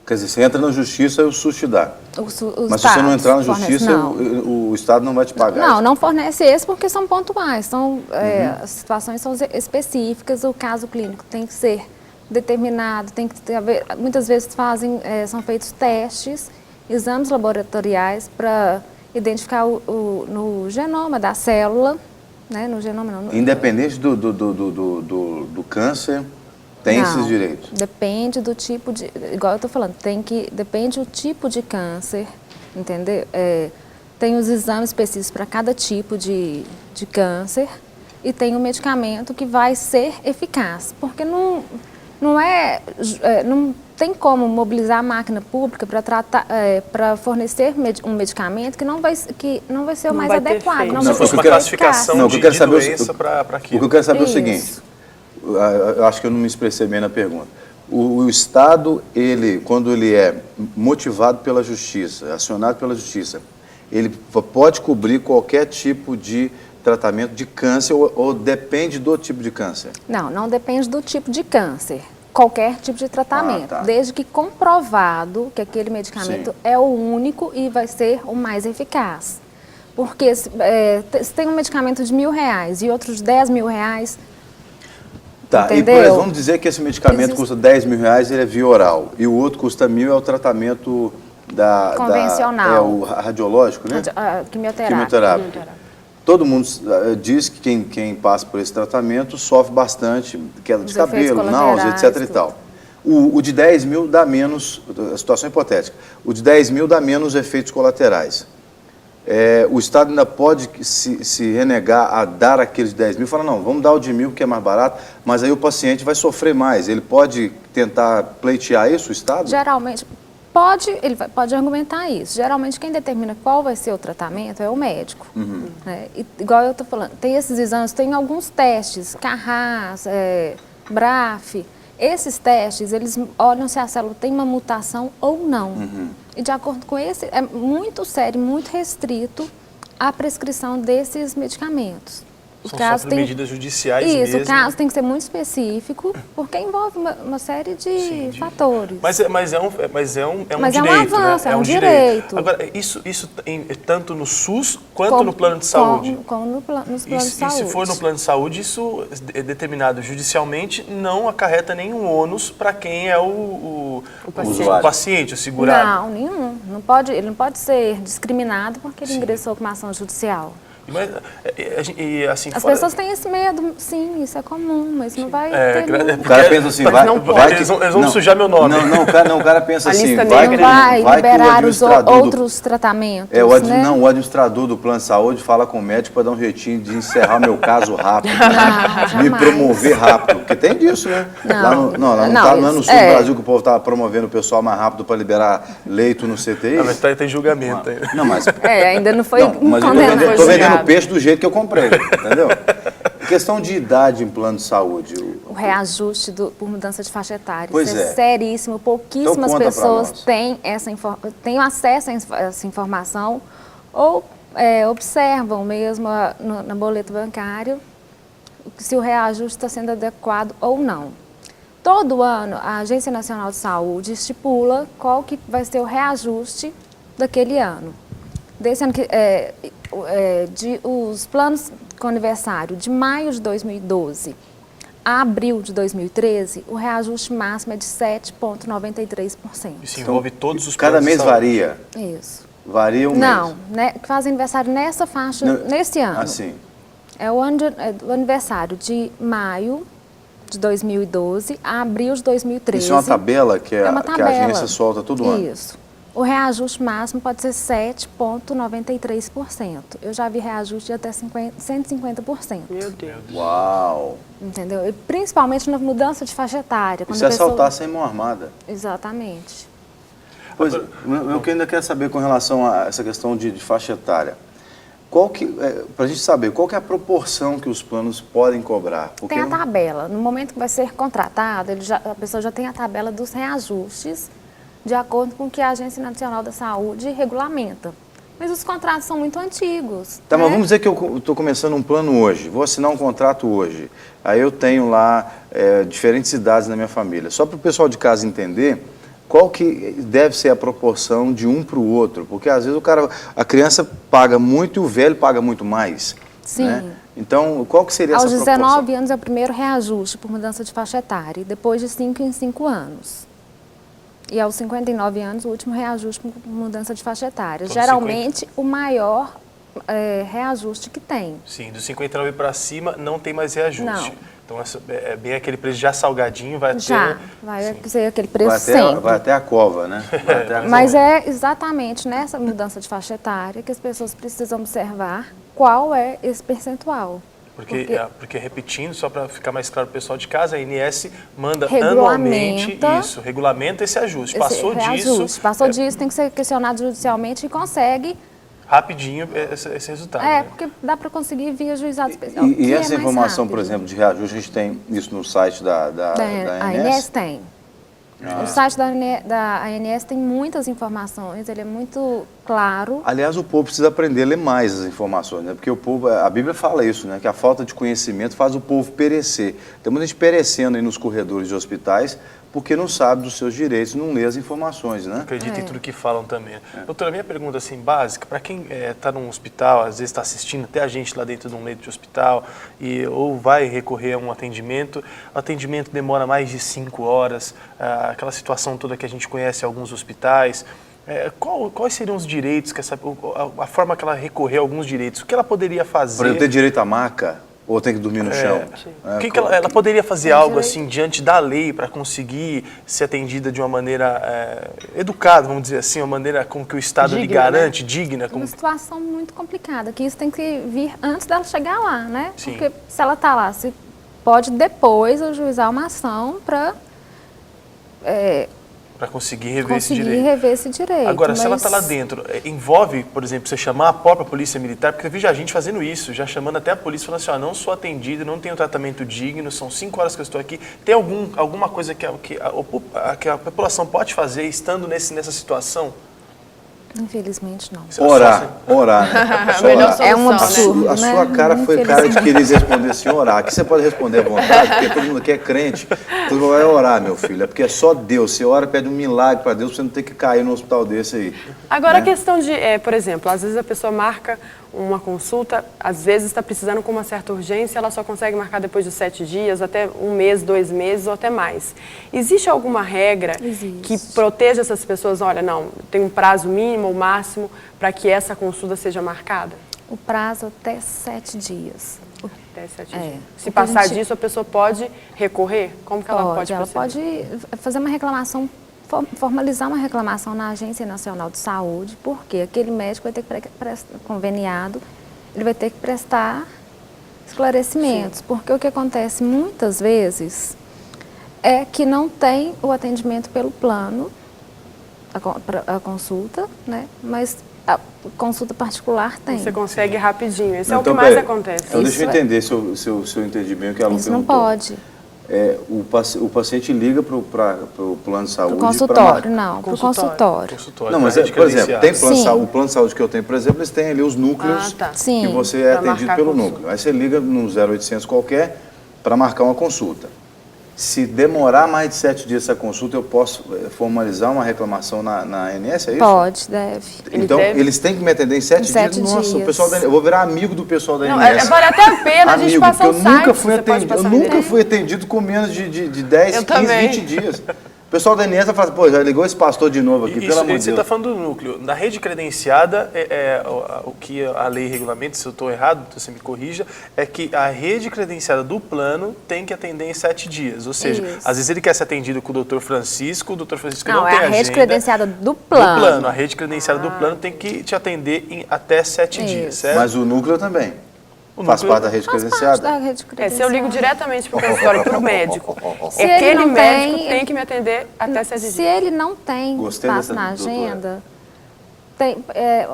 Quer dizer, você entra na justiça e o SUS te dá. Mas se você não entrar na justiça, o Estado não vai te pagar. Não, não fornece esse porque são pontuais. As situações são específicas, o caso clínico tem que ser determinado, tem que haver, muitas vezes são feitos testes, exames laboratoriais para identificar no genoma da célula, né, no genoma não. Independente do câncer, tem esses direitos? Depende do tipo de, igual eu estou falando, depende do tipo de câncer, entendeu? Tem os exames específicos para cada tipo de câncer e tem o medicamento que vai ser eficaz, porque não tem como mobilizar a máquina pública para fornecer um medicamento que não vai ser o mais adequado. Não vai ser uma classificação de doença para aquilo. O que eu quero saber é o seguinte, eu acho que eu não me expressei bem na pergunta. O Estado, quando ele é motivado pela justiça, acionado pela justiça, ele pode cobrir qualquer tipo de tratamento de câncer ou depende do tipo de câncer? Não depende do tipo de câncer. Qualquer tipo de tratamento, desde que comprovado que aquele medicamento é o único e vai ser o mais eficaz. Porque se tem um medicamento de R$1.000 e outro de R$10.000, tá, entendeu? E por exemplo, vamos dizer que esse medicamento custa R$10.000, ele é via oral, e o outro custa R$1.000, é o tratamento convencional. O radiológico, né? Quimioterápico. Todo mundo diz que quem passa por esse tratamento sofre bastante, queda de cabelo, náusea, etc. e tal. O de 10 mil dá menos, a situação hipotética, o de 10 mil dá menos efeitos colaterais. O Estado ainda pode se renegar a dar aqueles 10 mil, fala, não, vamos dar o de 1.000 que é mais barato, mas aí o paciente vai sofrer mais. Ele pode tentar pleitear isso, o Estado? Geralmente, ele pode argumentar isso. Geralmente, quem determina qual vai ser o tratamento é o médico. Né? Igual eu estou falando, tem esses exames, tem alguns testes, Carras, BRAF. Esses testes, eles olham se a célula tem uma mutação ou não. E de acordo com esse, é muito sério, muito restrito a prescrição desses medicamentos. São só medidas judiciais mesmo. O caso tem que ser muito específico, porque envolve uma série de fatores. Mas é um direito, um avanço, né? É um direito. Agora, isso tanto no SUS quanto no plano de saúde? Como nos planos de saúde. E se for no plano de saúde, isso é determinado judicialmente, não acarreta nenhum ônus para quem é o paciente, o segurado? Não, nenhum. Ele não pode ser discriminado porque ele ingressou com uma ação judicial. Mas, assim, as pessoas têm esse medo, sim, isso é comum, mas não vai ter... O cara pensa assim, eles vão sujar meu nome. O cara pensa assim, vai liberar os outros tratamentos, o administrador do plano de saúde fala com o médico para dar um jeitinho de encerrar o meu caso rápido, me promover rápido, porque tem disso, né? Não é no sul do Brasil que o povo está promovendo o pessoal mais rápido para liberar leito no CTI? Mas tem julgamento aí. Não, mas... ainda não foi condenado. Estou vendendo peixe do jeito que eu comprei, entendeu? Questão de idade em plano de saúde. O reajuste por mudança de faixa etária. Pois isso é seríssimo. Pouquíssimas pessoas têm acesso a essa informação ou observam mesmo na boleta bancária se o reajuste está sendo adequado ou não. Todo ano, a Agência Nacional de Saúde estipula qual que vai ser o reajuste daquele ano. Desse ano os planos com aniversário de maio de 2012 a abril de 2013, o reajuste máximo é de 7,93%. Isso envolve todos os planos cada mês varia? Isso. Varia mês? Não, que faz aniversário nessa faixa, nesse ano. Assim. É o aniversário de maio de 2012 a abril de 2013. Isso é uma tabela que a agência solta todo ano? Isso. O reajuste máximo pode ser 7,93%. Eu já vi reajuste de até 150%. Meu Deus. Uau! Entendeu? E principalmente na mudança de faixa etária. Isso é assaltar sem mão armada. Exatamente. Pois, eu que ainda quero saber com relação a essa questão de faixa etária. Para a gente saber, qual que é a proporção que os planos podem cobrar? Tem a tabela. No momento que vai ser contratado, a pessoa já tem a tabela dos reajustes de acordo com o que a Agência Nacional da Saúde regulamenta. Mas os contratos são muito antigos. Tá, mas vamos dizer que eu estou começando um plano hoje, vou assinar um contrato hoje. Aí eu tenho lá diferentes idades na minha família. Só para o pessoal de casa entender, qual que deve ser a proporção de um para o outro? Porque às vezes a criança paga muito e o velho paga muito mais. Sim. Né? Então, qual que seria essa proporção? Aos 19 anos é o primeiro reajuste por mudança de faixa etária, e depois de 5 em 5 anos. E aos 59 anos, o último reajuste por mudança de faixa etária. Então, Geralmente, o maior reajuste que tem. Sim, dos 59 para cima não tem mais reajuste. Não. Então, é bem aquele preço já salgadinho, vai Vai Sim. ser aquele preço sempre. Vai até a cova, né? Vai até a Mas cova. é exatamente nessa mudança de faixa etária que as pessoas precisam observar qual é esse percentual. Porque repetindo, só para ficar mais claro para o pessoal de casa, a ANS manda Regulamenta anualmente regulamenta esse ajuste. Passou disso, tem que ser questionado judicialmente e consegue rapidinho esse resultado. Né? Porque dá para conseguir via juizado especial. E essa informação, por exemplo, de reajuste, a gente tem isso no site da A ANS? ANS tem. O site da ANS tem muitas informações, ele é muito claro. Aliás, o povo precisa aprender a ler mais as informações, né? Porque o povo, a Bíblia fala isso, né? Que a falta de conhecimento faz o povo perecer. Tem muita gente perecendo aí nos corredores de hospitais porque não sabe dos seus direitos, não lê as informações, né? Acredita em tudo que falam também. Doutora, minha pergunta assim, básica, para quem está num hospital, às vezes está assistindo até a gente lá dentro de um leito de hospital, ou vai recorrer a um atendimento, o atendimento demora mais de 5 horas, aquela situação toda que a gente conhece em alguns hospitais. Quais seriam os direitos, a forma que ela recorrer a alguns direitos, o que ela poderia fazer? Por exemplo, ter direito à maca? Ou tem que dormir no chão? Que ela poderia fazer algo assim diante da lei para conseguir ser atendida de uma maneira educada, vamos dizer assim, uma maneira com que o Estado lhe garante, digna? Uma situação muito complicada, que isso tem que vir antes dela chegar lá, né? Sim. Porque se ela está lá, se pode depois ajuizar uma ação para conseguir rever esse direito. Agora, se ela está lá dentro, envolve, por exemplo, você chamar a própria polícia militar, porque eu vi já gente fazendo isso, já chamando até a polícia, falando assim, não sou atendido, não tenho tratamento digno, são 5 horas que eu estou aqui. Tem alguma coisa que a população pode fazer estando nessa situação? Infelizmente, não. Orar. É um absurdo, A sua cara foi cara de querer responder assim, orar. Aqui você pode responder à vontade, porque todo mundo aqui é crente. Todo mundo vai orar, meu filho. É porque é só Deus. Você ora, pede um milagre para Deus, pra você não ter que cair num hospital desse aí. Agora, a questão de, por exemplo, às vezes a pessoa marca uma consulta, às vezes está precisando com uma certa urgência, ela só consegue marcar depois de 7 dias, até 1 mês, 2 meses ou até mais. Existe alguma regra que proteja essas pessoas? Olha, não, tem um prazo mínimo ou máximo para que essa consulta seja marcada? O prazo até 7 dias. Até 7 dias. Se passar disso, a pessoa pode recorrer? Como que ela pode proceder? Ela pode fazer uma reclamação, formalizar uma reclamação na Agência Nacional de Saúde, porque aquele médico vai ter que prestar, conveniado, ele vai ter que prestar esclarecimentos. Porque o que acontece muitas vezes é que não tem o atendimento pelo plano, a consulta, né? Mas a consulta particular tem. Você consegue rapidinho, esse é o que mais acontece. Então deixa eu entender seu entendimento que ela Isso não pode. O paciente liga para o plano de saúde. Para o consultório, não, para o consultório. Não, mas, por exemplo, tem o plano de saúde que eu tenho, por exemplo, eles têm ali os núcleos que você é atendido pelo núcleo. Aí você liga no 0800 qualquer para marcar uma consulta. Se demorar mais de 7 dias essa consulta, eu posso formalizar uma reclamação na ANS, é isso? Pode, deve. Então, eles têm que me atender em 7 dias? Nossa, o pessoal da ANS, eu vou virar amigo do pessoal da ANS. Vale até a pena a gente passar o site. Eu nunca fui atendido com menos de 10, 15, 20 dias. O pessoal da ANS fala, pô, já ligou esse pastor de novo aqui, pelo amor de Deus. Você está falando do núcleo. Na rede credenciada, o que a lei regulamenta, se eu estou errado, você me corrija, é que a rede credenciada do plano tem que atender em 7 dias. Ou seja, às vezes ele quer ser atendido com o doutor Francisco, o doutor Francisco não tem agenda. Não, é a rede credenciada do plano. A rede credenciada do plano tem que te atender em até 7 dias, certo? Mas o núcleo também. Faz parte da rede credenciada? Se eu ligo diretamente para o consultório, para o médico, aquele médico tem que me atender até 7 dias. Se ele não tem espaço na agenda, tem,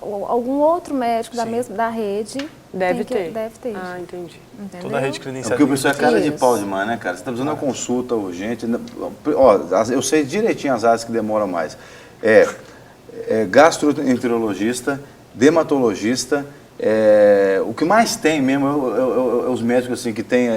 algum outro médico da rede deve ter. Ah, entendi. Entendeu? Toda a rede credenciada. Porque o pessoal é cara de pau demais, né, cara? Você está precisando de uma consulta urgente. Eu sei direitinho as áreas que demoram mais. Gastroenterologista, dermatologista. O que mais tem mesmo é os médicos assim, que tem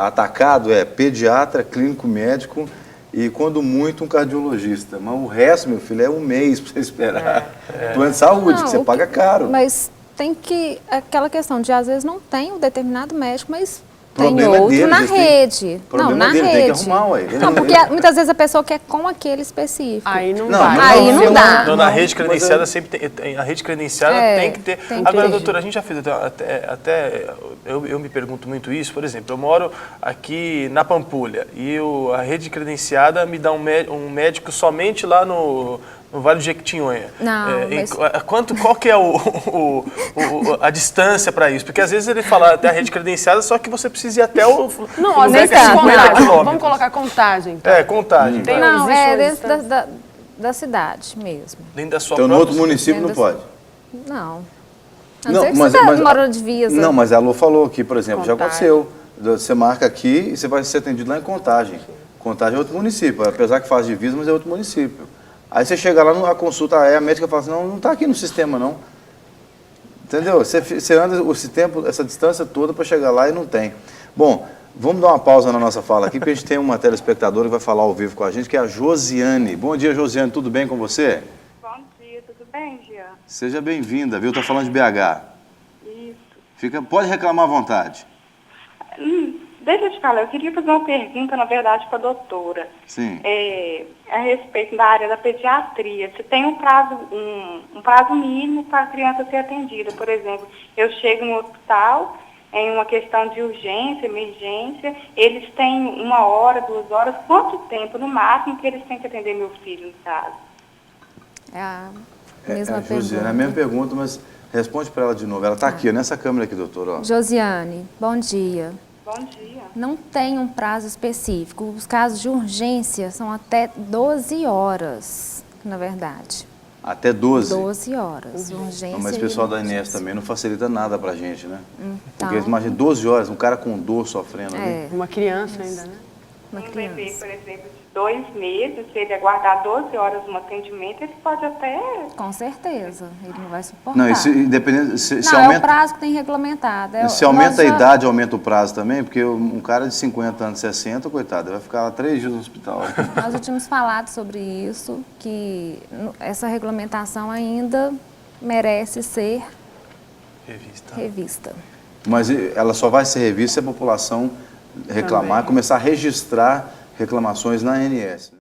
atacado, pediatra, clínico médico e quando muito um cardiologista. Mas o resto, meu filho, é um mês para você esperar. Plano de saúde, Não, que você o paga caro. Mas tem que, aquela questão de às vezes não tem um determinado médico, mas Problema tem outro deles, na eles têm- rede. problema Não, na deles, rede. tem que arrumar, ué. Não, porque muitas vezes a pessoa quer com aquele específico. Aí não Não, vai. não, Aí não dá. Não, na rede mas credenciada sempre tem, a rede credenciada É, tem que ter. tem que Agora, ter. doutora, a gente já fez eu me pergunto muito isso, por exemplo, eu moro aqui na Pampulha e a rede credenciada me dá um médico somente lá no Vale do Jequitinhonha. Não, mas- Qual que é a distância para isso? Porque às vezes ele fala até a rede credenciada, só que você precisa ir até o Não, o às lugar vezes que é tem 50 contagem. quilômetros. Vamos colocar contagem. Então. É, contagem. Tem- Não, existe é uma dentro distância? da cidade mesmo. Dentro da sua Então, no própria outro município não dentro pode. Não. A não ser que você mora de Divisa. Não, mas a Lu falou aqui, por exemplo, já Contagem. aconteceu. Você marca aqui e você vai ser atendido lá em Contagem. Contagem é outro município, apesar que faz divisa, mas é outro município. Aí você chega lá, a consulta, aí a médica fala assim, não está aqui no sistema, não. Entendeu? Você anda esse tempo, essa distância toda para chegar lá e não tem. Bom, vamos dar uma pausa na nossa fala aqui, porque a gente tem uma telespectadora que vai falar ao vivo com a gente, que é a Josiane. Bom dia, Josiane, tudo bem com você? Bom dia, tudo bem, Jean? Seja bem-vinda, viu? Estou falando de BH. Isso. Pode reclamar à vontade. Deixa eu te falar, eu queria fazer uma pergunta, na verdade, para a doutora. Sim. A respeito da área da pediatria. Se tem um prazo mínimo para a criança ser atendida. Por exemplo, eu chego no hospital em uma questão de urgência, emergência, eles têm 1 hora, 2 horas, quanto tempo no máximo que eles têm que atender meu filho no caso? É a mesma Josiane, pergunta. é a mesma pergunta, mas responde para ela de novo. Ela está aqui, nessa câmera aqui, doutor. Ó. Josiane, bom dia. Bom dia. Não tem um prazo específico. Os casos de urgência são até 12 horas, na verdade. Até 12? 12 horas. Urgência. Não, mas o e pessoal da emergência. INES também não facilita nada pra gente, né? Porque Então. imagina 12 horas, um cara com dor sofrendo ali. É, Uma criança ainda, né? uma Um bebê, criança. por exemplo, de 2 meses, se ele aguardar 12 horas no atendimento, ele pode até... Com certeza, ele não vai suportar. Não, isso independente. Se Não, é o aumenta, prazo que tem regulamentado. se aumenta a Nós já- idade, aumenta o prazo também, porque um cara de 50 anos, 60, coitado, vai ficar lá 3 dias no hospital. Nós já tínhamos falado sobre isso, que essa regulamentação ainda merece ser Revista. revista. Mas ela só vai ser revista se a população reclamar, começar a registrar reclamações na ANS.